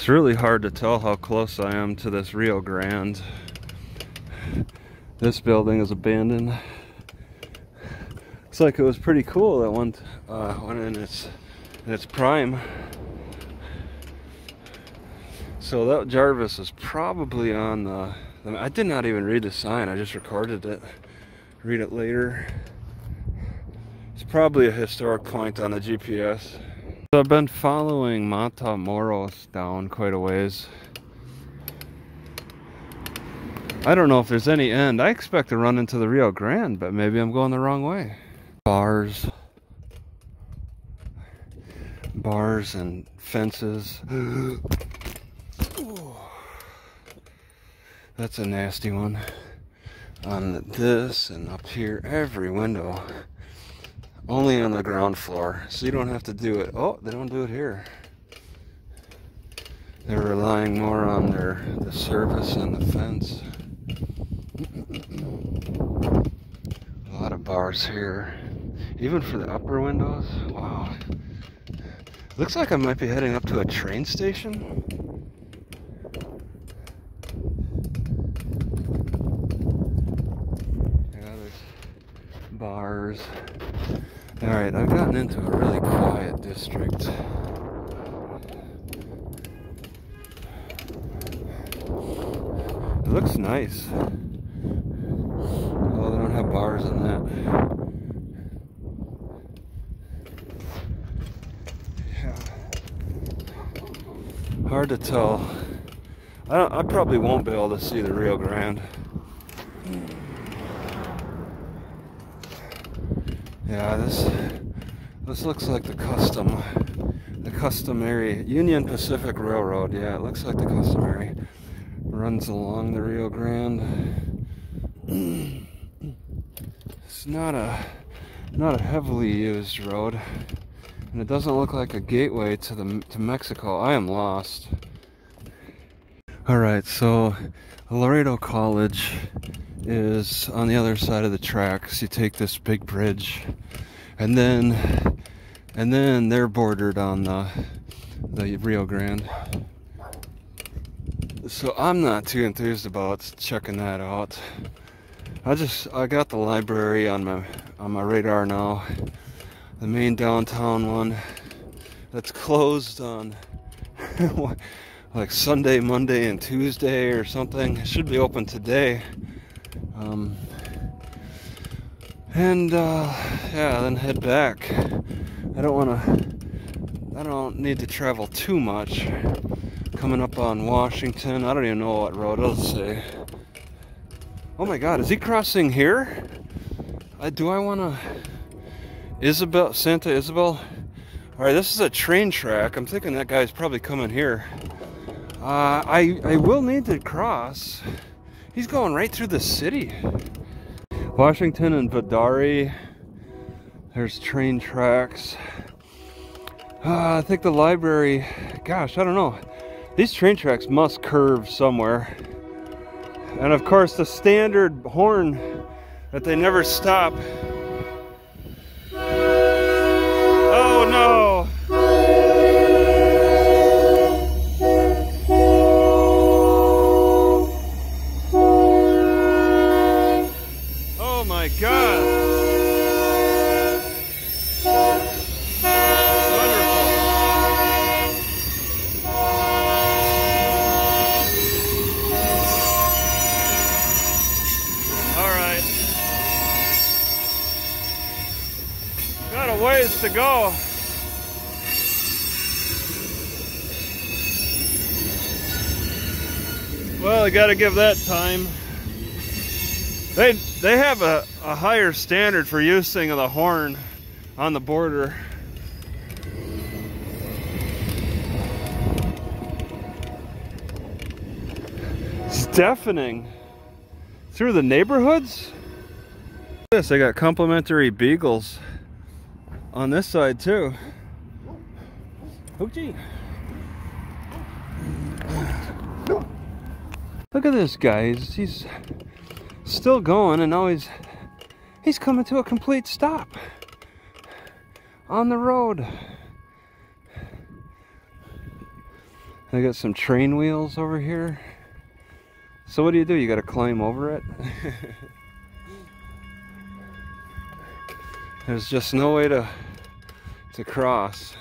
It's really hard to tell how close I am to this Rio Grande. This building is abandoned. Looks like it was pretty cool at when in its prime. So that Jarvis is probably on the I did not even read the sign, I just recorded it. Read it later. It's probably a historic point on the GPS. So I've been following Matamoros down quite a ways. I don't know if there's any end. I expect to run into the Rio Grande, but maybe I'm going the wrong way. Bars and fences. That's a nasty one. On this and up here, every window. Only on the ground floor, so you don't have to do it. Oh, they don't do it here. They're relying more on the service and the fence. A lot of bars here, even for the upper windows. Wow. Looks like I might be heading up to a train station. Yeah, there's bars. Alright, I've gotten into a really quiet district. It looks nice. Oh, they don't have bars in that. Yeah. Hard to tell. I probably won't be able to see the Rio Grande. Yeah, this looks like the customary Union Pacific Railroad. Yeah, it looks like the customary runs along the Rio Grande. It's not a heavily used road, and it doesn't look like a gateway to Mexico. I am lost. All right, so Laredo College is on the other side of the tracks. You take this big bridge, and then they're bordered on the Rio Grande. So I'm not too enthused about checking that out. I got the library on my radar now. The main downtown one that's closed on like Sunday, Monday, and Tuesday or something. It should be open today. Yeah, then head back. I don't need to travel too much. Coming up on Washington, I don't even know what road it'll say. Oh my God, is he crossing here? Do I want to Santa Isabel? All right, this is a train track. I'm thinking that guy's probably coming here. I will need to cross. He's going right through the city. Washington and Vidari. There's train tracks. I think the library, gosh, I don't know. These train tracks must curve somewhere. And of course the standard horn that they never stop. Oh no! Oh my God! Ways to go. Well, I gotta give that time. They have a higher standard for using of the horn on the border. It's deafening. Through the neighborhoods? Look at this, they got complimentary beagles on this side too. Hoochie. Look at this guy. He's still going, and now he's coming to a complete stop on the road. I got some train wheels over here. So what do? You gotta climb over it. There's just no way to cross.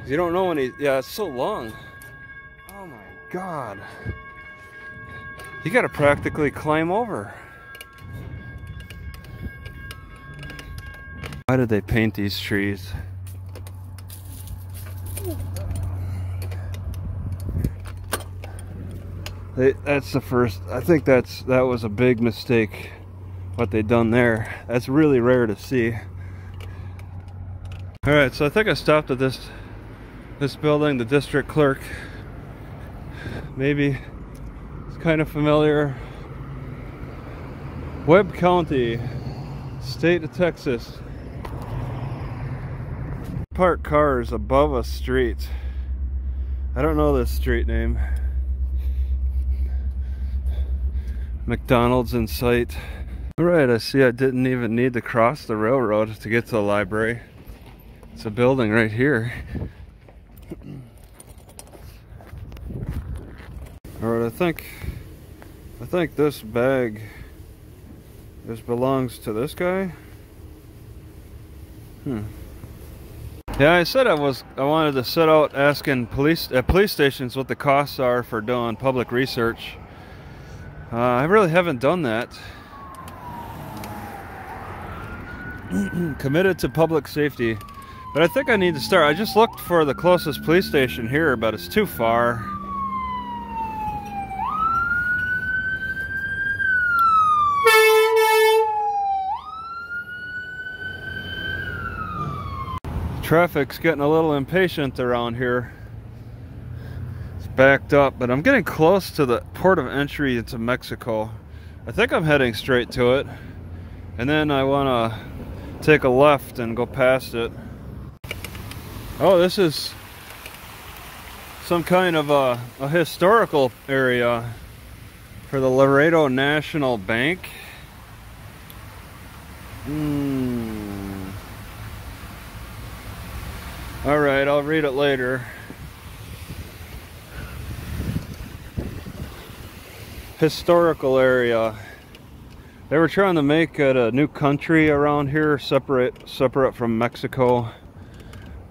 You don't know when yeah, it's so long. Oh my God. You gotta practically climb over. Why did they paint these trees? That's the first, I think that was a big mistake, what they done there. That's really rare to see. Alright, so I think I stopped at this building, the district clerk. Maybe it's kind of familiar. Webb County, state of Texas. Park cars above a street. I don't know this street name. McDonald's in sight. Alright, I see I didn't even need to cross the railroad to get to the library. It's a building right here. Alright, I think this bag belongs to this guy. Yeah, I said I wanted to set out asking police stations what the costs are for doing public research. I really haven't done that. Committed to public safety. But I think I need to start. I just looked for the closest police station here, but it's too far. Traffic's getting a little impatient around here. It's backed up, but I'm getting close to the port of entry into Mexico. I think I'm heading straight to it. And then I want to take a left and go past it. Oh, this is some kind of a historical area for the Laredo National Bank. Alright, I'll read it later. Historical area. They were trying to make it a new country around here, separate from Mexico.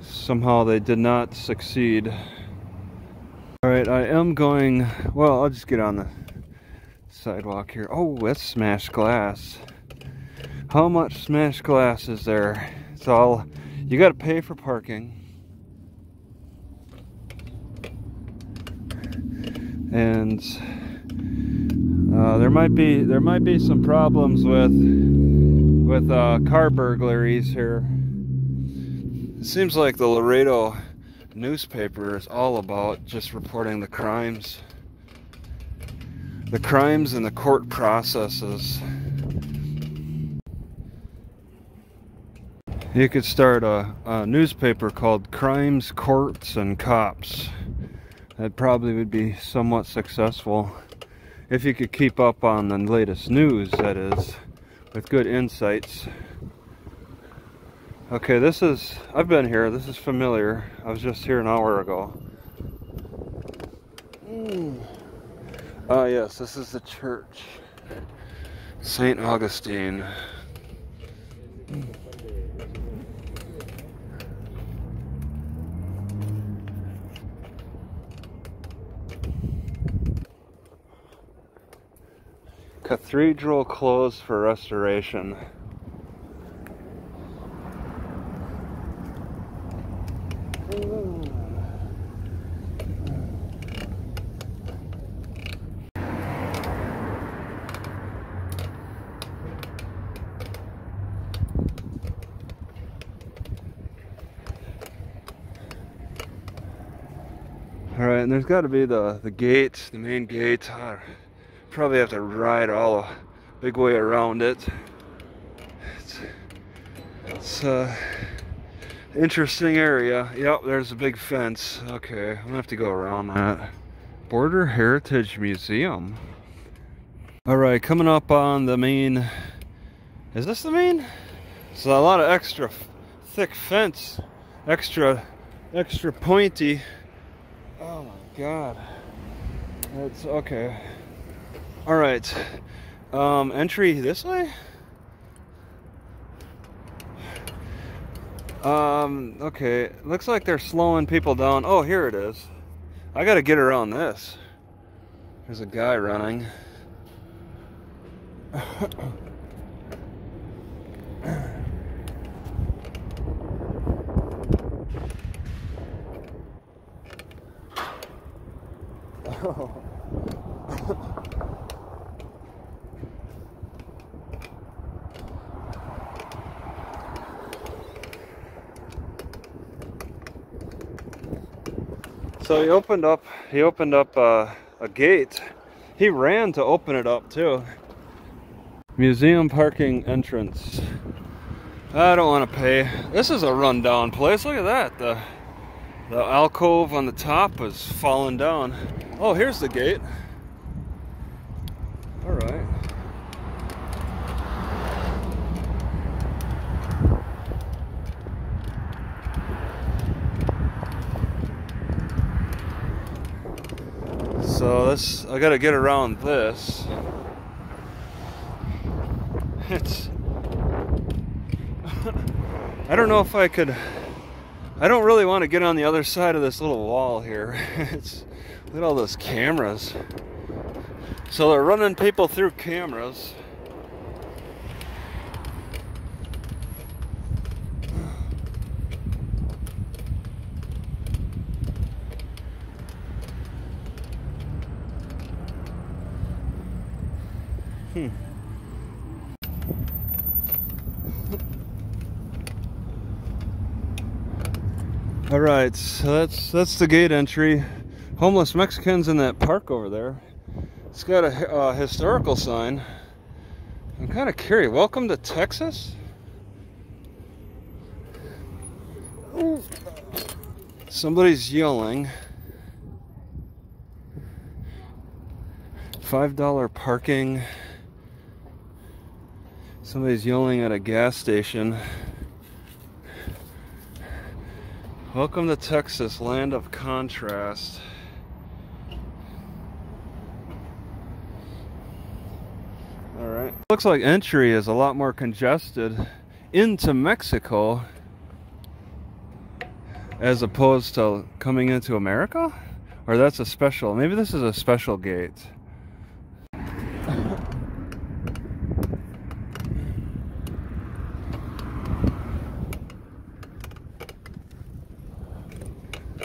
Somehow they did not succeed. Alright, I am going, well, I'll just get on the sidewalk here. Oh, that's smashed glass. How much smashed glass is there? It's all, you gotta pay for parking. And there might be some problems with car burglaries here. It seems like the Laredo newspaper is all about just reporting the crimes and the court processes. You could start a newspaper called Crimes, Courts, and Cops. That probably would be somewhat successful if you could keep up on the latest news, that is, with good insights. Okay, I've been here, this is familiar. I was just here an hour ago. Ah, yes, this is the church. St. Augustine. Cathedral closed for restoration. Alright, and there's got to be the gate, the main gate. Probably have to ride all a big way around it. It's interesting area. Yep, there's a big fence. Okay, I'm gonna have to go around that. Border Heritage Museum. Alright, coming up on the main. Is this the main? It's a lot of extra thick fence. Extra pointy. Oh my God. It's okay. All right. Entry this way? Okay. Looks like they're slowing people down. Oh, here it is. I gotta get around this. There's a guy running. So he opened up a gate. He ran to open it up too. Museum parking entrance. I don't want to pay. This is a rundown place. Look at that. The alcove on the top is falling down. Oh, here's the gate. All right. So this, I gotta get around this. It's, I don't know if I could, I don't really want to get on the other side of this little wall here. Look at all those cameras. So they're running people through cameras. All right, so that's the gate entry. Homeless Mexicans in that park over there. It's got a historical sign. I'm kind of curious. Welcome to Texas? Somebody's yelling. $5 parking. Somebody's yelling at a gas station. Welcome to Texas, land of contrast. All right. Looks like entry is a lot more congested into Mexico as opposed to coming into America? Or that's a special, maybe this is a special gate.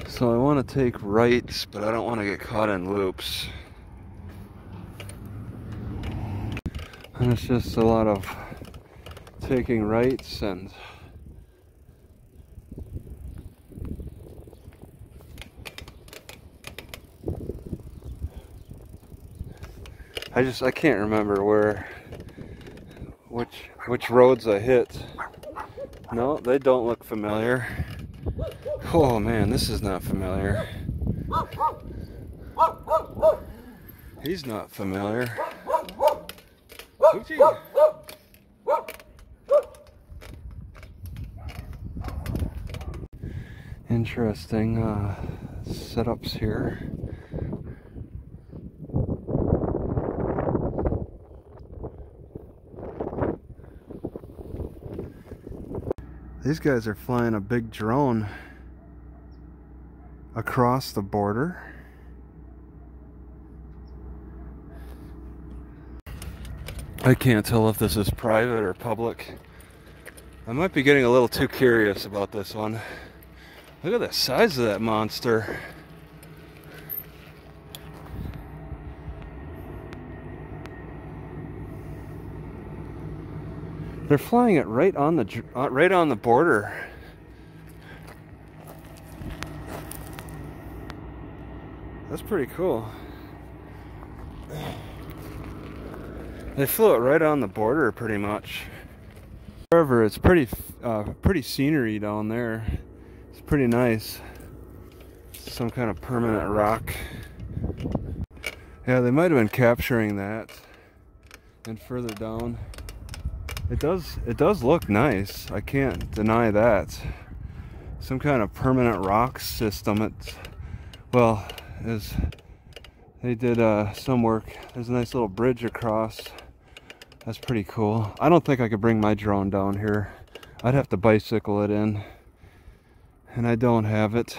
So I want to take rights, but I don't want to get caught in loops. And it's just a lot of taking rights and I can't remember which roads I hit. No, they don't look familiar. Oh man, this is not familiar. He's not familiar. Poochie. Interesting setups here. These guys are flying a big drone across the border. I can't tell if this is private or public. I might be getting a little too curious about this one. Look at the size of that monster. They're flying it right on the border. That's pretty cool. They flew it right on the border, pretty much. However, it's pretty scenery down there. It's pretty nice. Some kind of permanent rock. Yeah, they might have been capturing that. And further down, it does look nice. I can't deny that. Some kind of permanent rock system. is they did some work. There's a nice little bridge across. That's pretty cool. I don't think I could bring my drone down here. I'd have to bicycle it in, and I don't have it.